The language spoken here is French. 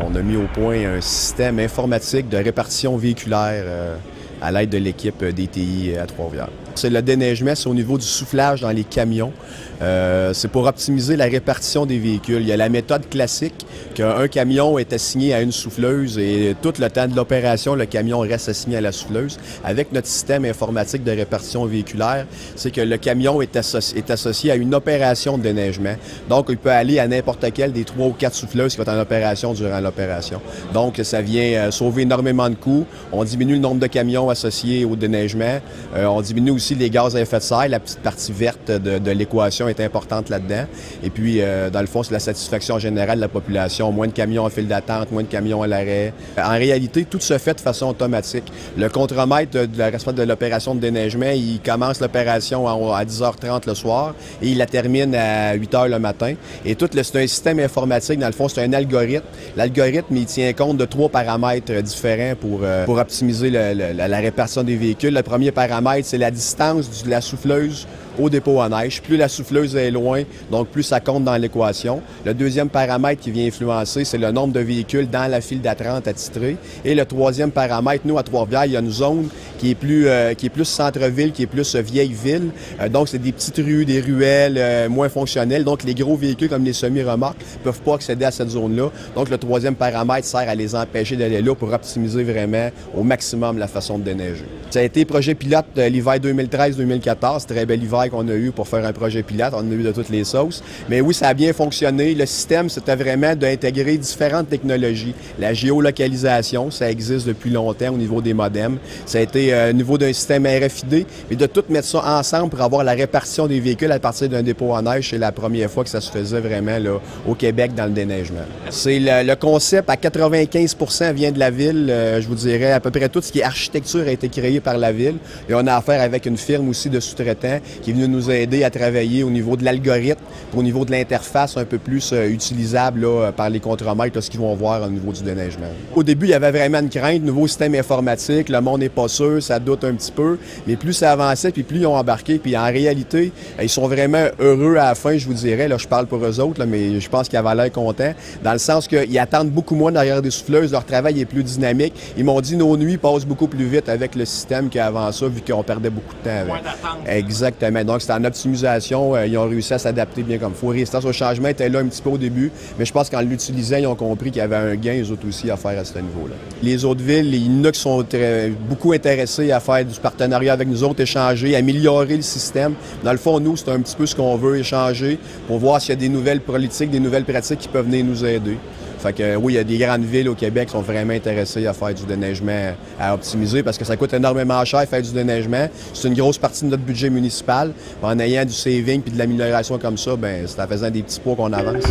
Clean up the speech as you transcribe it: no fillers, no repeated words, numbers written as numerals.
On a mis au point un système informatique de répartition véhiculaire à l'aide de l'équipe DTI à Trois-Rivières. C'est le déneigement, c'est au niveau du soufflage dans les camions. C'est pour optimiser la répartition des véhicules. Il y a la méthode classique qu'un camion est assigné à une souffleuse et tout le temps de l'opération, le camion reste assigné à la souffleuse. Avec notre système informatique de répartition véhiculaire, c'est que le camion est associé à une opération de déneigement. Donc, il peut aller à n'importe quelle des 3 ou 4 souffleuses qui vont être en opération durant l'opération. Donc, ça vient sauver énormément de coûts. On diminue le nombre de camions associés au déneigement. On diminue aussi les gaz à effet de serre. La petite partie verte de l'équation est importante là-dedans. Et puis, dans le fond, c'est la satisfaction générale de la population. Moins de camions en file d'attente, moins de camions à l'arrêt. En réalité, tout se fait de façon automatique. Le contremaître de la responsable de l'opération de déneigement, il commence l'opération à 10h30 le soir et il la termine à 8h le matin. Et c'est un système informatique, dans le fond, c'est un algorithme. L'algorithme, il tient compte de 3 paramètres différents pour optimiser la répartition des véhicules. Le premier paramètre, c'est la distance de la souffleuse au dépôt à neige. Plus la souffleuse est loin, donc plus ça compte dans l'équation. Le deuxième paramètre qui vient influencer, c'est le nombre de véhicules dans la file d'attente attitrée. Et le troisième paramètre, nous, à Trois-Rivières, il y a une zone qui est plus centre-ville, qui est plus vieille ville. Donc, c'est des petites rues, des ruelles moins fonctionnelles. Donc, les gros véhicules comme les semi-remorques ne peuvent pas accéder à cette zone-là. Donc, le troisième paramètre sert à les empêcher d'aller là pour optimiser vraiment au maximum la façon de déneiger. Ça a été projet pilote de l'hiver 2013-2014. Très bel hiver qu'on a eu pour faire un projet pilote. On en a eu de toutes les sauces. Mais oui, ça a bien fonctionné. Le système, c'était vraiment d'intégrer différentes technologies. La géolocalisation, ça existe depuis longtemps au niveau des modems. Ça a été au niveau d'un système RFID, mais de tout mettre ça ensemble pour avoir la répartition des véhicules à partir d'un dépôt à neige, c'est la première fois que ça se faisait vraiment là, au Québec dans le déneigement. C'est le concept à 95% vient de la ville. Je vous dirais à peu près tout ce qui est architecture a été créé par la ville. Et on a affaire avec une firme aussi de sous-traitants qui est venue nous aider à travailler au niveau de l'algorithme, au niveau de l'interface un peu plus utilisable là, par les contremaîtres, ce qu'ils vont voir au niveau du déneigement. Au début, il y avait vraiment une crainte, nouveau système informatique, le monde n'est pas sûr, ça doute un petit peu, mais plus ça avançait, puis plus ils ont embarqué, puis en réalité, ils sont vraiment heureux à la fin, je vous dirais, là, je parle pour eux autres, là, mais je pense qu'ils avaient l'air contents, dans le sens qu'ils attendent beaucoup moins derrière des souffleuses, leur travail est plus dynamique. Ils m'ont dit nos nuits passent beaucoup plus vite avec le système qu'avant ça, vu qu'on perdait beaucoup de temps avec. Moins d'attente. Exactement. Donc, c'était en optimisation. Ils ont réussi à s'adapter bien comme il faut. Résistance au changement était là un petit peu au début, mais je pense qu'en l'utilisant, ils ont compris qu'il y avait un gain, eux autres aussi, à faire à ce niveau-là. Les autres villes, il y en a qui sont beaucoup intéressés à faire du partenariat avec nous autres, échanger, améliorer le système. Dans le fond, nous, c'est un petit peu ce qu'on veut, échanger pour voir s'il y a des nouvelles politiques, des nouvelles pratiques qui peuvent venir nous aider. Fait que oui, il y a des grandes villes au Québec qui sont vraiment intéressées à faire du déneigement, à optimiser, parce que ça coûte énormément cher faire du déneigement. C'est une grosse partie de notre budget municipal. En ayant du saving puis de l'amélioration comme ça, bien, c'est en faisant des petits pots qu'on avance.